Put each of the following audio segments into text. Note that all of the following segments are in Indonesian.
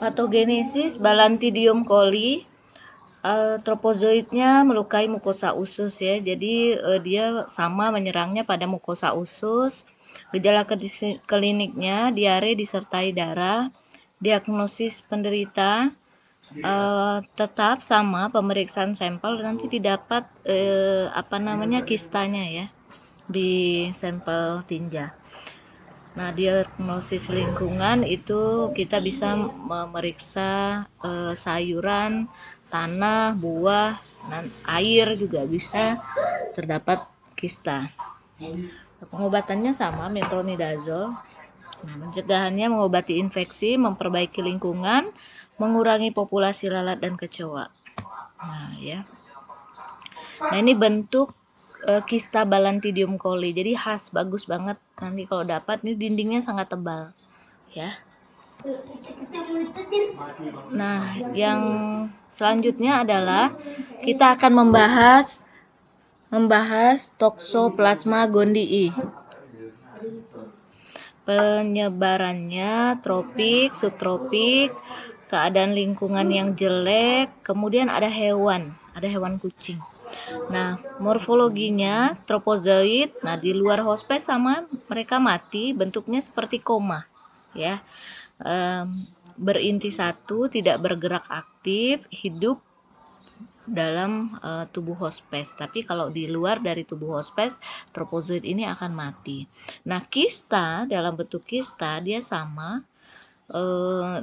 Patogenesis Balantidium coli, tropozoitnya melukai mukosa usus ya. Jadi dia sama menyerangnya pada mukosa usus. Gejala kliniknya diare disertai darah. Diagnosis penderita tetap sama, pemeriksaan sampel nanti didapat kistanya ya di sampel tinja. Nah, diagnosis lingkungan itu kita bisa memeriksa sayuran, tanah, buah, dan air juga bisa terdapat kista. Pengobatannya sama, metronidazol. Nah, pencegahannya mengobati infeksi, memperbaiki lingkungan, mengurangi populasi lalat dan kecoa. Nah, ya. Nah, ini bentuk kista Balantidium coli. Jadi khas, bagus banget. Nanti kalau dapat, ini dindingnya sangat tebal, ya. Nah, yang selanjutnya adalah kita akan membahas Toxoplasma gondii. Penyebarannya tropik, subtropik, keadaan lingkungan yang jelek, kemudian ada hewan kucing. Nah, morfologinya tropozoid. Nah, di luar hospes sama mereka mati, bentuknya seperti koma, ya. Berinti satu, tidak bergerak aktif, hidup dalam tubuh hospes. Tapi kalau di luar dari tubuh hospes, tropozoid ini akan mati. Nah, kista, dalam bentuk kista dia sama,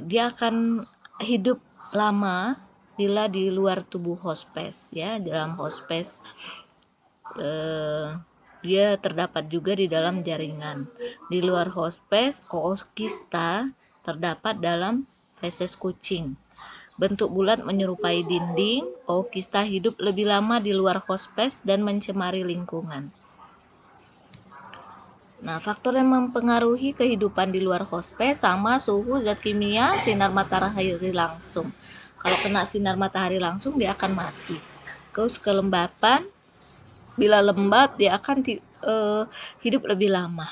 dia akan hidup lama bila di luar tubuh hospes ya. Dalam hospes dia terdapat juga di dalam jaringan. Di luar hospes, ookista terdapat dalam feses kucing. Bentuk bulat menyerupai dinding. Ookista hidup lebih lama di luar hospes dan mencemari lingkungan. Nah, faktor yang mempengaruhi kehidupan di luar hospes sama suhu, zat kimia, sinar matahari langsung. Kalau kena sinar matahari langsung dia akan mati. Terus kelembapan, bila lembab dia akan hidup lebih lama.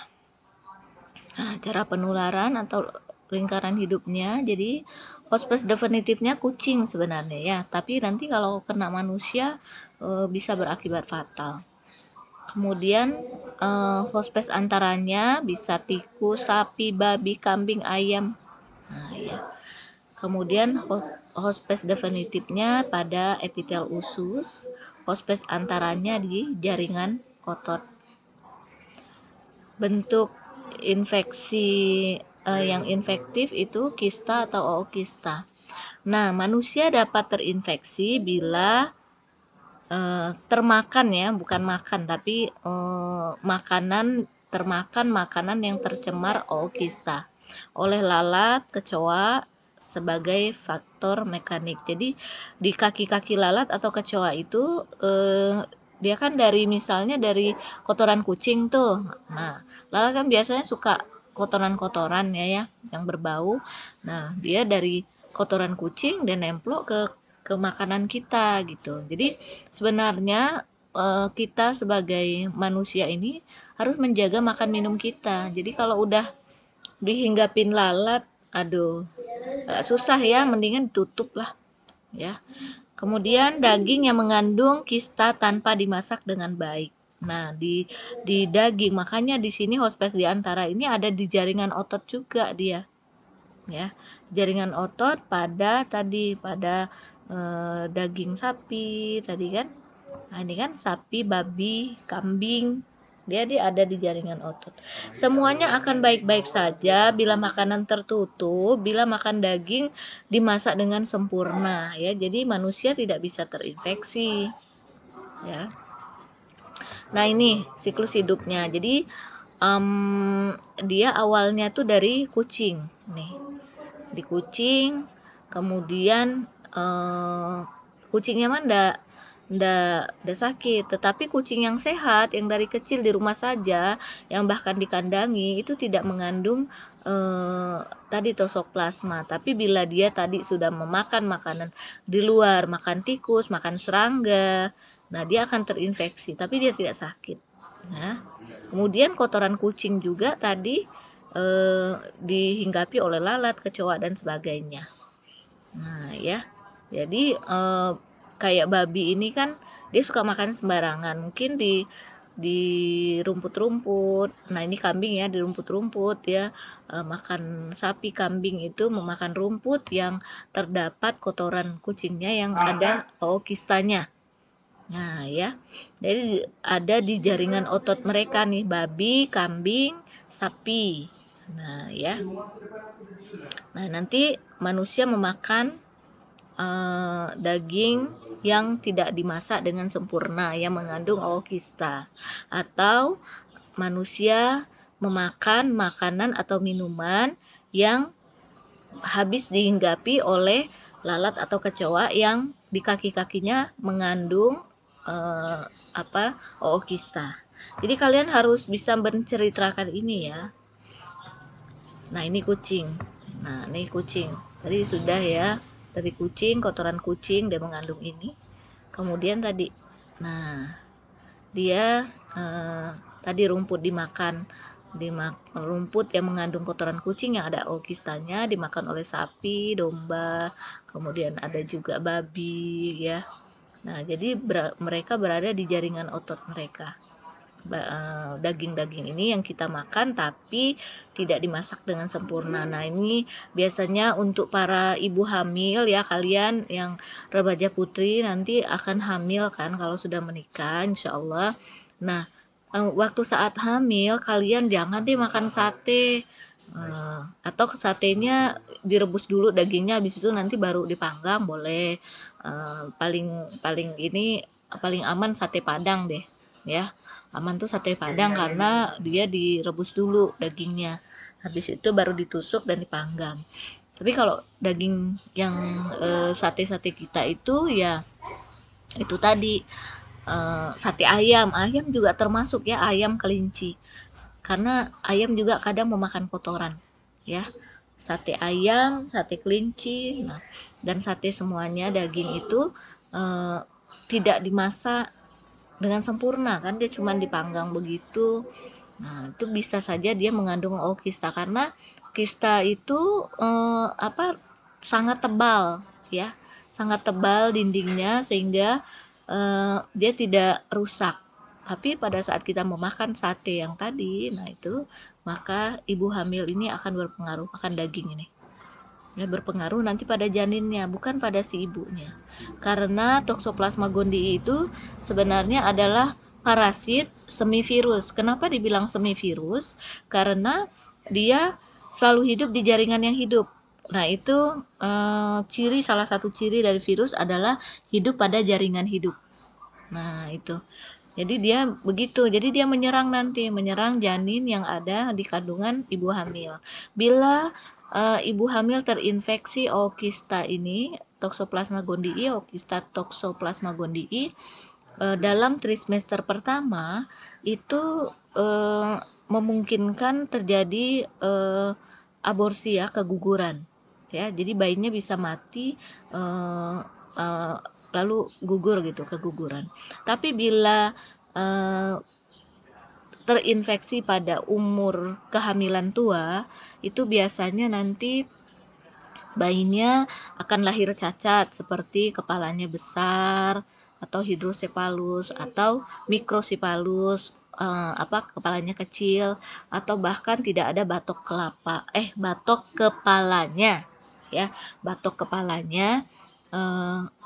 Nah, cara penularan atau lingkaran hidupnya, jadi hospes definitifnya kucing sebenarnya ya, tapi nanti kalau kena manusia bisa berakibat fatal. Kemudian hospes antaranya bisa tikus, sapi, babi, kambing, ayam. Nah, ya. Kemudian hospes definitifnya pada epitel usus, hospes antaranya di jaringan otot. Bentuk infeksi yang infektif itu kista atau ookista. Nah, manusia dapat terinfeksi bila termakan ya, bukan makan tapi termakan makanan yang tercemar ookista oleh lalat, kecoa sebagai faktor mekanik. Jadi di kaki-kaki lalat atau kecoa itu dia kan misalnya dari kotoran kucing tuh. Nah, lalat kan biasanya suka kotoran-kotoran ya yang berbau. Nah, dia dari kotoran kucing dan nemplok ke makanan kita gitu. Jadi sebenarnya kita sebagai manusia ini harus menjaga makan minum kita. Jadi kalau udah dihinggapin lalat, aduh, susah ya, mendingan ditutup lah ya. Kemudian daging yang mengandung kista tanpa dimasak dengan baik. Nah, di daging, makanya di sini hospes di antara ini ada di jaringan otot juga dia. Ya, jaringan otot pada daging sapi tadi kan. Nah, ini kan sapi, babi, kambing, dia ada di jaringan otot. Semuanya akan baik-baik saja bila makanan tertutup, bila makan daging dimasak dengan sempurna ya. Jadi manusia tidak bisa terinfeksi ya. Nah, ini siklus hidupnya. Jadi dia awalnya tuh dari kucing nih. Di kucing, kemudian kucingnya mah ndak sakit, tetapi kucing yang sehat yang dari kecil di rumah saja, yang bahkan dikandangi itu tidak mengandung tadi toxoplasma. Tapi bila dia tadi sudah memakan makanan di luar, makan tikus, makan serangga, nah dia akan terinfeksi, tapi dia tidak sakit. Nah, kemudian kotoran kucing juga tadi dihinggapi oleh lalat, kecoa dan sebagainya. Nah ya, jadi kayak babi ini kan dia suka makan sembarangan, mungkin di rumput-rumput. Nah ini kambing ya, di rumput-rumput ya, makan sapi. Kambing itu memakan rumput yang terdapat kotoran kucingnya yang ada kistanya. Nah ya, jadi ada di jaringan otot mereka nih, babi, kambing, sapi. Nah ya, nah nanti manusia memakan daging yang tidak dimasak dengan sempurna yang mengandung ookista, atau manusia memakan makanan atau minuman yang habis dihinggapi oleh lalat atau kecoa yang di kaki-kakinya mengandung ookista. Jadi kalian harus bisa menceritakan ini ya. Nah ini kucing. Nah ini kucing. Tadi sudah ya, dari kucing, kotoran kucing dia mengandung ini. Kemudian tadi, nah dia tadi rumput dimakan, rumput yang mengandung kotoran kucing yang ada ookistanya dimakan oleh sapi, domba, kemudian ada juga babi ya. Nah jadi mereka berada di jaringan otot mereka. Daging-daging ini yang kita makan tapi tidak dimasak dengan sempurna. Nah ini biasanya untuk para ibu hamil ya, kalian yang remaja putri nanti akan hamil kan kalau sudah menikah insya Allah. Nah waktu saat hamil kalian jangan deh makan sate, atau satenya direbus dulu dagingnya, habis itu nanti baru dipanggang boleh. Paling aman sate Padang deh ya. Aman tuh sate Padang karena dia direbus dulu dagingnya, habis itu baru ditusuk dan dipanggang. Tapi kalau daging yang sate-sate kita itu ya itu tadi, sate ayam juga termasuk ya, ayam kelinci, karena ayam juga kadang memakan kotoran ya. Sate ayam, sate kelinci, nah dan sate semuanya daging itu tidak dimasak dengan sempurna kan, dia cuma dipanggang begitu. Nah itu bisa saja dia mengandung ookista karena kista itu sangat tebal ya, sangat tebal dindingnya sehingga dia tidak rusak. Tapi pada saat kita memakan sate yang tadi, nah itu maka ibu hamil ini akan berpengaruh, makan daging ini ya, berpengaruh nanti pada janinnya, bukan pada si ibunya. Karena Toxoplasma gondii itu sebenarnya adalah parasit semivirus. Kenapa dibilang semivirus? Karena dia selalu hidup di jaringan yang hidup. Nah itu salah satu ciri dari virus adalah hidup pada jaringan hidup. Nah itu, jadi dia begitu, jadi dia menyerang janin yang ada di kandungan ibu hamil. Bila ibu hamil terinfeksi ookista ini, Toxoplasma gondii, ookista Toxoplasma gondii, dalam trimester pertama itu memungkinkan terjadi aborsi ya, keguguran ya, jadi bayinya bisa mati lalu gugur gitu, keguguran. Tapi bila terinfeksi pada umur kehamilan tua, itu biasanya nanti bayinya akan lahir cacat seperti kepalanya besar atau hidrosepalus atau mikrosepalus, kepalanya kecil, atau bahkan tidak ada batok kepalanya ya, batok kepalanya.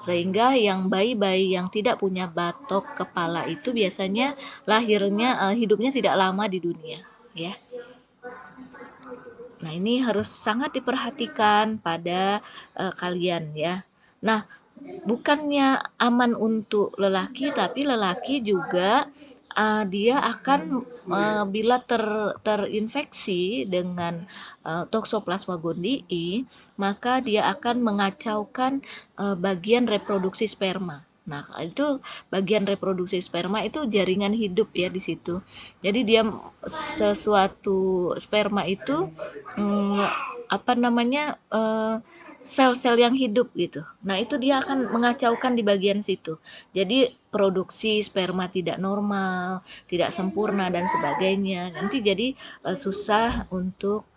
Sehingga yang bayi-bayi yang tidak punya batok kepala itu biasanya lahirnya hidupnya tidak lama di dunia ya. Nah ini harus sangat diperhatikan pada kalian ya. Nah bukannya aman untuk lelaki, tapi lelaki juga dia akan bila terinfeksi dengan Toxoplasma gondii, maka dia akan mengacaukan bagian reproduksi sperma. Nah itu bagian reproduksi sperma itu jaringan hidup ya di situ. Jadi dia sesuatu sperma itu sel-sel yang hidup gitu. Nah, itu dia akan mengacaukan di bagian situ. Jadi produksi sperma tidak normal, tidak sempurna dan sebagainya. Nanti jadi susah untuk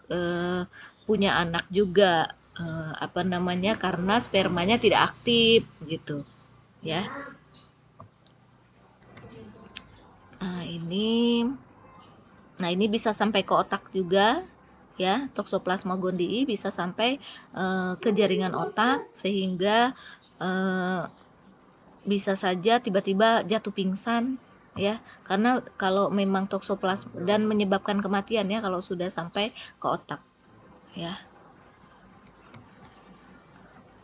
punya anak juga, karena spermanya tidak aktif gitu ya. Nah, ini bisa sampai ke otak juga ya. Toxoplasma gondii bisa sampai ke jaringan otak sehingga bisa saja tiba-tiba jatuh pingsan ya, karena kalau memang toksoplasma dan menyebabkan kematian ya kalau sudah sampai ke otak ya.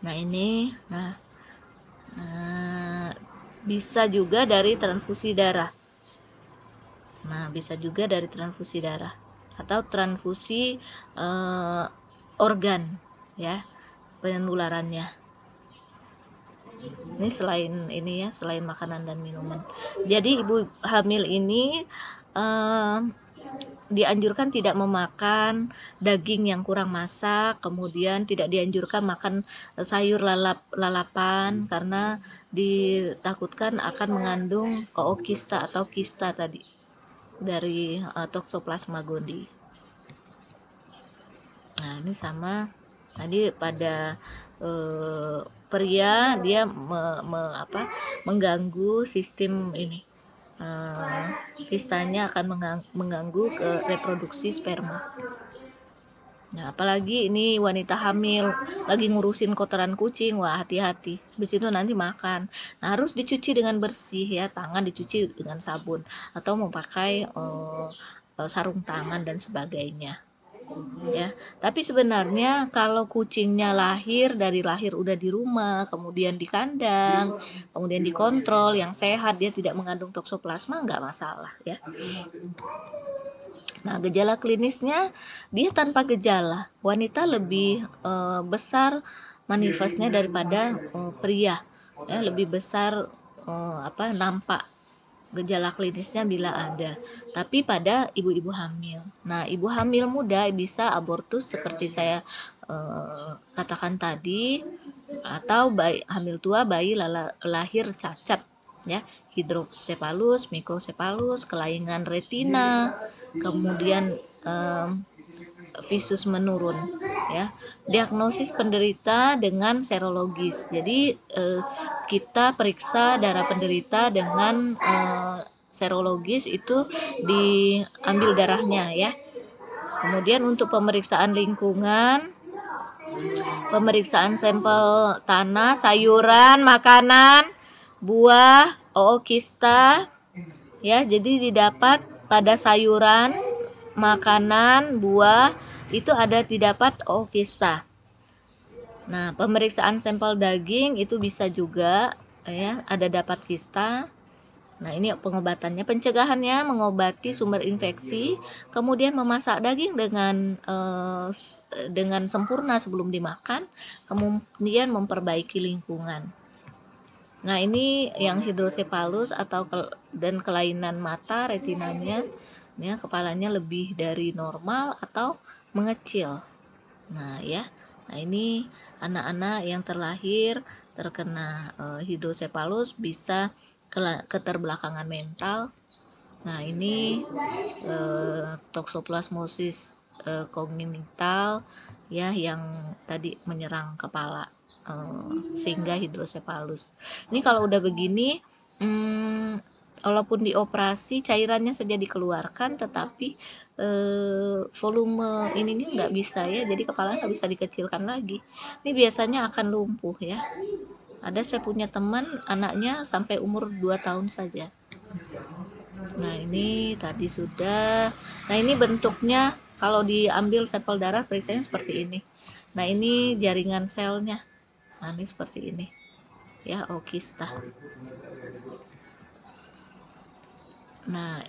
Nah, ini bisa juga dari transfusi darah. Nah, bisa juga dari transfusi darah atau transfusi organ ya penularannya. Ini selain makanan dan minuman. Jadi ibu hamil ini dianjurkan tidak memakan daging yang kurang masak, kemudian tidak dianjurkan makan sayur lalapan karena ditakutkan akan mengandung kookista atau kista tadi dari Toxoplasma gondii. Nah, ini sama tadi pada pria dia mengganggu sistem ini, kistanya akan mengganggu ke reproduksi sperma. Nah, apalagi ini wanita hamil lagi ngurusin kotoran kucing, wah hati-hati. Habis itu nanti makan. Nah, harus dicuci dengan bersih ya, tangan dicuci dengan sabun atau memakai sarung tangan dan sebagainya. Ya, tapi sebenarnya kalau kucingnya dari lahir udah di rumah, kemudian di kandang, kemudian dikontrol yang sehat, dia tidak mengandung toksoplasma, nggak masalah ya. Nah, gejala klinisnya dia tanpa gejala. Wanita lebih besar manifestnya daripada pria ya, lebih besar nampak gejala klinisnya bila ada, tapi pada ibu-ibu hamil. Nah, ibu hamil muda bisa abortus seperti saya katakan tadi, atau hamil tua, bayi lahir cacat ya, hidrosepalus, mikrosepalus, kelainan retina, kemudian visus menurun ya. Diagnosis penderita dengan serologis. Jadi kita periksa darah penderita dengan serologis, itu diambil darahnya ya. Kemudian untuk pemeriksaan lingkungan, pemeriksaan sampel tanah, sayuran, makanan, buah, ookista ya. Jadi didapat pada sayuran, makanan, buah itu didapat ookista. Nah, pemeriksaan sampel daging itu bisa juga ya, ada dapat kista. Nah, ini pengobatannya, pencegahannya mengobati sumber infeksi, kemudian memasak daging dengan sempurna sebelum dimakan, kemudian memperbaiki lingkungan. Nah, ini yang hidrosepalus dan kelainan mata, retinanya ya, kepalanya lebih dari normal atau mengecil. Nah ya, ini anak-anak yang terlahir terkena hidrosepalus bisa keterbelakangan mental. Nah, ini toksoplasmosis kongenital ya, yang tadi menyerang kepala sehingga hidrosepalus. Ini kalau udah begini, walaupun dioperasi cairannya saja dikeluarkan, tetapi volume ininya nggak bisa ya, jadi kepalanya nggak bisa dikecilkan lagi. Ini biasanya akan lumpuh ya. Ada saya punya teman, anaknya sampai umur 2 tahun saja. Nah, ini tadi sudah. Nah, ini bentuknya kalau diambil sampel darah periksanya seperti ini. Nah, ini jaringan selnya. Nah, ini seperti ini ya, ookista. Nah,